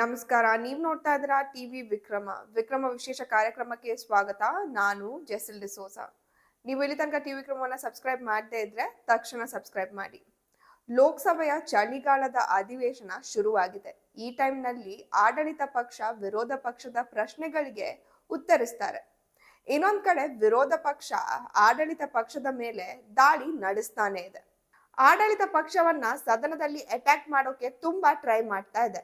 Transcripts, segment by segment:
ನಮಸ್ಕಾರ. ನೀವು ನೋಡ್ತಾ ಇದ್ದೀರಾ ಟಿವಿ ವಿಕ್ರಮ ವಿಶೇಷ ಕಾರ್ಯಕ್ರಮಕ್ಕೆ ಸ್ವಾಗತ. ನಾನು ಜೆಸಿಲ್ ಡಿಸೋಜ. ನೀವು ಇಲ್ಲಿ ತನಕ ಟಿವಿ ವಿಕ್ರಮವನ್ನ ಸಬ್ಸ್ಕ್ರೈಬ್ ಮಾಡದೇ ಇದ್ರೆ ತಕ್ಷಣ ಸಬ್ಸ್ಕ್ರೈಬ್ ಮಾಡಿ. ಲೋಕಸಭೆಯ ಚಳಿಗಾಲದ ಅಧಿವೇಶನ ಶುರುವಾಗಿದೆ. ಈ ಟೈಮ್ನಲ್ಲಿ ಆಡಳಿತ ಪಕ್ಷ ವಿರೋಧ ಪಕ್ಷದ ಪ್ರಶ್ನೆಗಳಿಗೆ ಉತ್ತರಿಸ್ತಾರೆ. ಇನ್ನೊಂದ್ ಕಡೆ ವಿರೋಧ ಪಕ್ಷ ಆಡಳಿತ ಪಕ್ಷದ ಮೇಲೆ ದಾಳಿ ನಡೆಸ್ತಾನೆ ಇದೆ. ಆಡಳಿತ ಪಕ್ಷವನ್ನ ಸದನದಲ್ಲಿ ಅಟ್ಯಾಕ್ ಮಾಡೋಕೆ ತುಂಬಾ ಟ್ರೈ ಮಾಡ್ತಾ ಇದೆ.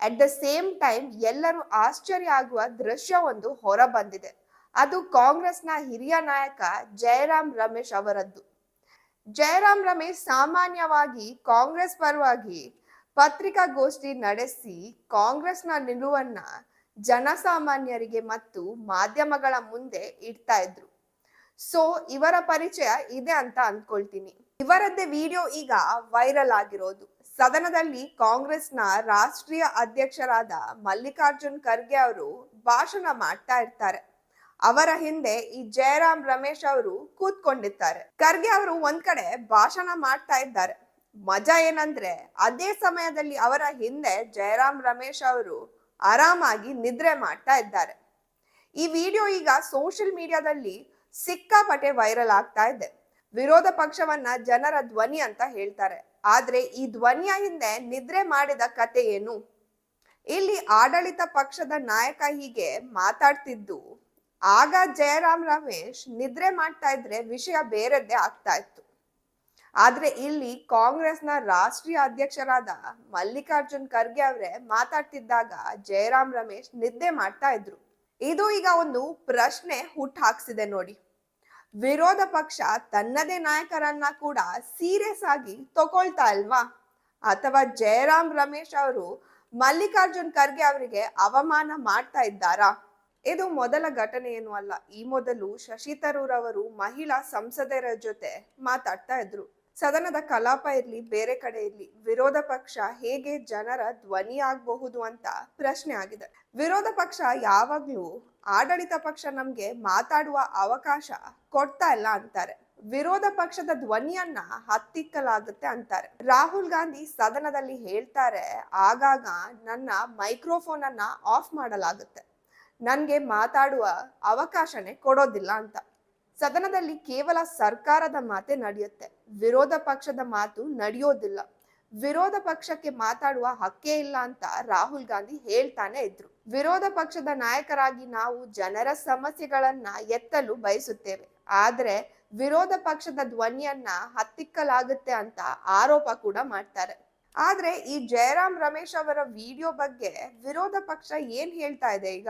ಅಟ್ ದ ಸೇಮ್ ಟೈಮ್ ಎಲ್ಲರೂ ಆಶ್ಚರ್ಯ ಆಗುವ ದೃಶ್ಯ ಒಂದು ಹೊರ ಬಂದಿದೆ. ಅದು ಕಾಂಗ್ರೆಸ್ನ ಹಿರಿಯ ನಾಯಕ ಜಯರಾಮ್ ರಮೇಶ್ ಅವರದ್ದು. ಜಯರಾಮ್ ರಮೇಶ್ ಸಾಮಾನ್ಯವಾಗಿ ಕಾಂಗ್ರೆಸ್ ಪರವಾಗಿ ಪತ್ರಿಕಾಗೋಷ್ಠಿ ನಡೆಸಿ ಕಾಂಗ್ರೆಸ್ನ ನಿಲುವನ್ನ ಜನಸಾಮಾನ್ಯರಿಗೆ ಮತ್ತು ಮಾಧ್ಯಮಗಳ ಮುಂದೆ ಇಡ್ತಾ ಇದ್ರು. ಸೊ ಇವರ ಪರಿಚಯ ಇದೆ ಅಂತ ಅಂದ್ಕೊಳ್ತೀನಿ. ಇವರದ್ದೇ ವಿಡಿಯೋ ಈಗ ವೈರಲ್ ಆಗಿರೋದು. ಸದನದಲ್ಲಿ ಕಾಂಗ್ರೆಸ್ನ ರಾಷ್ಟ್ರೀಯ ಅಧ್ಯಕ್ಷರಾದ ಮಲ್ಲಿಕಾರ್ಜುನ್ ಖರ್ಗೆ ಅವರು ಭಾಷಣ ಮಾಡ್ತಾ ಇರ್ತಾರೆ. ಅವರ ಹಿಂದೆ ಈ ಜಯರಾಮ್ ರಮೇಶ್ ಅವರು ಕೂತ್ಕೊಂಡಿರ್ತಾರೆ. ಖರ್ಗೆ ಅವರು ಒಂದ್ ಕಡೆ ಭಾಷಣ ಮಾಡ್ತಾ ಇದ್ದಾರೆ. ಮಜಾ ಏನಂದ್ರೆ ಅದೇ ಸಮಯದಲ್ಲಿ ಅವರ ಹಿಂದೆ ಜಯರಾಮ್ ರಮೇಶ್ ಅವರು ಆರಾಮಾಗಿ ನಿದ್ರೆ ಮಾಡ್ತಾ ಇದ್ದಾರೆ. ಈ ವಿಡಿಯೋ ಈಗ ಸೋಷಿಯಲ್ ಮೀಡಿಯಾದಲ್ಲಿ ಸಿಕ್ಕಾಪಟ್ಟೆ ವೈರಲ್ ಆಗ್ತಾ ಇದೆ. ವಿರೋಧ ಪಕ್ಷವನ್ನ ಜನರ ಧ್ವನಿ ಅಂತ ಹೇಳ್ತಾರೆ. ಆದ್ರೆ ಈ ಧ್ವನಿಯ ಹಿಂದೆ ನಿದ್ರೆ ಮಾಡಿದ ಕತೆ ಏನು? ಇಲ್ಲಿ ಆಡಳಿತ ಪಕ್ಷದ ನಾಯಕ ಹೀಗೆ ಮಾತಾಡ್ತಿದ್ದು, ಆಗ ಜಯರಾಮ್ ರಮೇಶ್ ನಿದ್ರೆ ಮಾಡ್ತಾ ಇದ್ರೆ ವಿಷಯ ಬೇರೆದ್ದೇ ಆಗ್ತಾ ಇತ್ತು. ಆದ್ರೆ ಇಲ್ಲಿ ಕಾಂಗ್ರೆಸ್ನ ರಾಷ್ಟ್ರೀಯ ಅಧ್ಯಕ್ಷರಾದ ಮಲ್ಲಿಕಾರ್ಜುನ್ ಖರ್ಗೆ ಅವರೇ ಮಾತಾಡ್ತಿದ್ದಾಗ ಜಯರಾಮ್ ರಮೇಶ್ ನಿದ್ದೆ ಮಾಡ್ತಾ ಇದ್ರು. ಇದು ಈಗ ಒಂದು ಪ್ರಶ್ನೆ ಹುಟ್ಟು ಹಾಕ್ಸಿದೆ ನೋಡಿ. ವಿರೋಧ ಪಕ್ಷ ತನ್ನದೇ ನಾಯಕರನ್ನ ಕೂಡ ಸೀರಿಯಸ್ ಆಗಿ ತಗೊಳ್ತಾ ಅಲ್ವಾ? ಅಥವಾ ಜಯರಾಮ್ ರಮೇಶ್ ಅವರು ಮಲ್ಲಿಕಾರ್ಜುನ್ ಖರ್ಗೆ ಅವರಿಗೆ ಅವಮಾನ ಮಾಡ್ತಾ ಇದ್ದಾರಾ? ಇದು ಮೊದಲ ಘಟನೆ ಏನು ಅಲ್ಲ. ಈ ಮೊದಲು ಶಶಿ ತರೂರ್ ಅವರು ಮಹಿಳಾ ಸಂಸದರ ಜೊತೆ ಮಾತಾಡ್ತಾ ಇದ್ರು. ಸದನದ ಕಲಾಪ ಇರ್ಲಿ ಬೇರೆ ಕಡೆ ಇರ್ಲಿ, ವಿರೋಧ ಪಕ್ಷ ಹೇಗೆ ಜನರ ಧ್ವನಿ ಆಗಬಹುದು ಅಂತ ಪ್ರಶ್ನೆ ಆಗಿದೆ. ವಿರೋಧ ಪಕ್ಷ ಯಾವಾಗ್ಲೂ ಆಡಳಿತ ಪಕ್ಷ ನಮ್ಗೆ ಮಾತಾಡುವ ಅವಕಾಶ ಕೊಡ್ತಾ ಇಲ್ಲ ಅಂತಾರೆ. ವಿರೋಧ ಪಕ್ಷದ ಧ್ವನಿಯನ್ನ ಹತ್ತಿಕ್ಕಲಾಗುತ್ತೆ ಅಂತಾರೆ. ರಾಹುಲ್ ಗಾಂಧಿ ಸದನದಲ್ಲಿ ಹೇಳ್ತಾರೆ, ಆಗಾಗ ನನ್ನ ಮೈಕ್ರೋಫೋನ್ ಅನ್ನ ಆಫ್ ಮಾಡಲಾಗುತ್ತೆ, ನನ್ಗೆ ಮಾತಾಡುವ ಅವಕಾಶನೇ ಕೊಡೋದಿಲ್ಲ ಅಂತ. ಸದನದಲ್ಲಿ ಕೇವಲ ಸರ್ಕಾರದ ಮಾತೆ ನಡೆಯುತ್ತೆ, ವಿರೋಧ ಪಕ್ಷದ ಮಾತು ನಡೆಯೋದಿಲ್ಲ. ವಿರೋಧ ಪಕ್ಷಕ್ಕೆ ಮಾತಾಡುವ ಹಕ್ಕೇ ಇಲ್ಲ ಅಂತ ರಾಹುಲ್ ಗಾಂಧಿ ಹೇಳ್ತಾನೆ ಇದ್ರು. ವಿರೋಧ ಪಕ್ಷದ ನಾಯಕರಾಗಿ ನಾವು ಜನರ ಸಮಸ್ಯೆಗಳನ್ನ ಎತ್ತಲು ಬಯಸುತ್ತೇವೆ, ಆದ್ರೆ ವಿರೋಧ ಪಕ್ಷದ ಧ್ವನಿಯನ್ನ ಹತ್ತಿಕ್ಕಲಾಗುತ್ತೆ ಅಂತ ಆರೋಪ ಕೂಡ ಮಾಡ್ತಾರೆ. ಆದ್ರೆ ಈ ಜಯರಾಮ್ ರಮೇಶ್ ಅವರ ವಿಡಿಯೋ ಬಗ್ಗೆ ವಿರೋಧ ಪಕ್ಷ ಏನ್ ಹೇಳ್ತಾ ಇದೆ ಈಗ?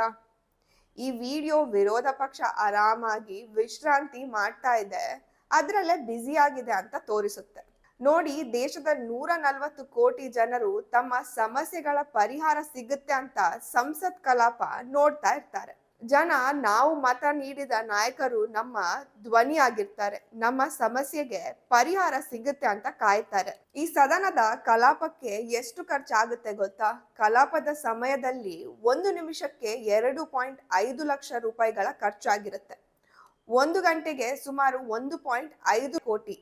ಈ ವಿಡಿಯೋ ವಿರೋಧ ಪಕ್ಷ ಆರಾಮಾಗಿ ವಿಶ್ರಾಂತಿ ಮಾಡ್ತಾ ಇದೆ, ಅದ್ರಲ್ಲೇ ಬ್ಯುಸಿ ಆಗಿದೆ ಅಂತ ತೋರಿಸುತ್ತೆ. ನೋಡಿ, ದೇಶದ 140 ಕೋಟಿ ಜನರು ತಮ್ಮ ಸಮಸ್ಯೆಗಳ ಪರಿಹಾರ ಸಿಗುತ್ತೆ ಅಂತ ಸಂಸತ್ ಕಲಾಪ ನೋಡ್ತಾ ಇರ್ತಾರೆ. ಜನ ನಾವು ಮತ ನೀಡಿದ ನಾಯಕರು ನಮ್ಮ ಧ್ವನಿ ಆಗಿರ್ತಾರೆ, ನಮ್ಮ ಸಮಸ್ಯೆಗೆ ಪರಿಹಾರ ಸಿಗುತ್ತೆ ಅಂತ ಕಾಯ್ತಾರೆ. ಈ ಸದನದ ಕಲಾಪಕ್ಕೆ ಎಷ್ಟು ಖರ್ಚಾಗುತ್ತೆ ಗೊತ್ತಾ? ಕಲಾಪದ ಸಮಯದಲ್ಲಿ 1 ನಿಮಿಷಕ್ಕೆ 2.5 ಲಕ್ಷ ರೂಪಾಯಿಗಳ ಖರ್ಚಾಗಿರುತ್ತೆ. 1 ಗಂಟೆಗೆ ಸುಮಾರು 1.5 ಕೋಟಿ.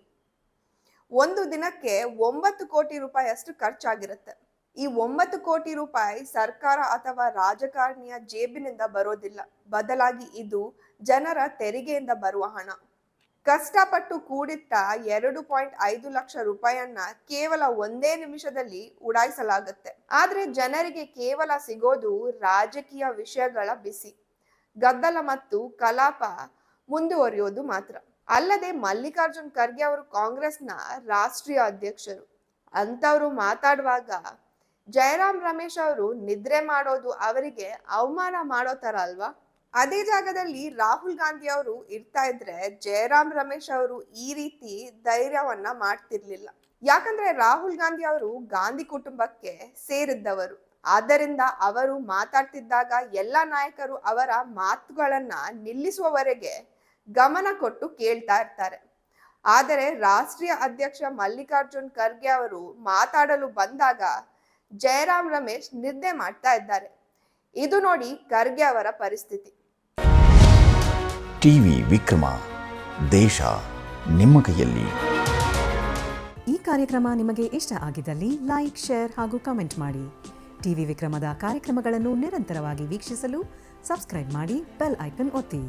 1 ದಿನಕ್ಕೆ 9 ಕೋಟಿ ರೂಪಾಯಿ ಅಷ್ಟು ಖರ್ಚಾಗಿರುತ್ತೆ. ಈ 9 ಕೋಟಿ ರೂಪಾಯಿ ಸರ್ಕಾರ ಅಥವಾ ರಾಜಕಾರಣಿಯ ಜೇಬಿನಿಂದ ಬರೋದಿಲ್ಲ, ಬದಲಾಗಿ ಇದು ಜನರ ತೆರಿಗೆಯಿಂದ ಬರುವ ಹಣ. ಕಷ್ಟಪಟ್ಟು ಕೂಡಿಟ್ಟ 2.5 ಲಕ್ಷ ರೂಪಾಯಿಯನ್ನ ಕೇವಲ 1 ನಿಮಿಷದಲ್ಲಿ ಉಡಾಯಿಸಲಾಗುತ್ತೆ. ಆದ್ರೆ ಜನರಿಗೆ ಕೇವಲ ಸಿಗೋದು ರಾಜಕೀಯ ವಿಷಯಗಳ ಬಿಸಿ, ಗದ್ದಲ ಮತ್ತು ಕಲಾಪ ಮುಂದುವರಿಯೋದು ಮಾತ್ರ. ಅಲ್ಲದೆ ಮಲ್ಲಿಕಾರ್ಜುನ್ ಖರ್ಗೆ ಅವರು ಕಾಂಗ್ರೆಸ್ನ ರಾಷ್ಟ್ರೀಯ ಅಧ್ಯಕ್ಷರು. ಅಂತವ್ರು ಮಾತಾಡುವಾಗ ಜಯರಾಮ್ ರಮೇಶ್ ಅವರು ನಿದ್ರೆ ಮಾಡೋದು ಅವರಿಗೆ ಅವಮಾನ ಮಾಡೋ ತರ ಅಲ್ವಾ? ಅದೇ ಜಾಗದಲ್ಲಿ ರಾಹುಲ್ ಗಾಂಧಿ ಅವರು ಇರ್ತಾ ಇದ್ರೆ ಜಯರಾಮ್ ರಮೇಶ್ ಅವರು ಈ ರೀತಿ ಧೈರ್ಯವನ್ನ ಮಾಡ್ತಿರ್ಲಿಲ್ಲ. ಯಾಕಂದ್ರೆ ರಾಹುಲ್ ಗಾಂಧಿ ಅವರು ಗಾಂಧಿ ಕುಟುಂಬಕ್ಕೆ ಸೇರಿದ್ದವರು. ಆದ್ದರಿಂದ ಅವರು ಮಾತಾಡ್ತಿದ್ದಾಗ ಎಲ್ಲ ನಾಯಕರು ಅವರ ಮಾತುಗಳನ್ನ ನಿಲ್ಲಿಸುವವರೆಗೆ ಗಮನ ಕೊಟ್ಟು ಕೇಳ್ತಾ ಇರ್ತಾರೆ. ಆದರೆ ರಾಷ್ಟ್ರೀಯ ಅಧ್ಯಕ್ಷ ಮಲ್ಲಿಕಾರ್ಜುನ್ ಖರ್ಗೆ ಅವರು ಮಾತಾಡಲು ಬಂದಾಗ ಜಯರಾಮ್ ರಮೇಶ್ ನಿದ್ದೆ ಮಾಡ್ತಾ ಇದ್ದಾರೆ. ಇದು ನೋಡಿ ಖರ್ಗೆ ಅವರ ಪರಿಸ್ಥಿತಿ. ಟಿವಿ ವಿಕ್ರಮ, ದೇಶ ನಿಮ್ಮ ಕೈಯಲ್ಲಿ. ಈ ಕಾರ್ಯಕ್ರಮ ನಿಮಗೆ ಇಷ್ಟ ಆಗಿದ್ದಲ್ಲಿ ಲೈಕ್, ಶೇರ್ ಹಾಗೂ ಕಮೆಂಟ್ ಮಾಡಿ. ಟಿವಿ ವಿಕ್ರಮದ ಕಾರ್ಯಕ್ರಮಗಳನ್ನು ನಿರಂತರವಾಗಿ ವೀಕ್ಷಿಸಲು ಸಬ್ಸ್ಕ್ರೈಬ್ ಮಾಡಿ ಬೆಲ್ ಐಕನ್ ಒತ್ತಿ.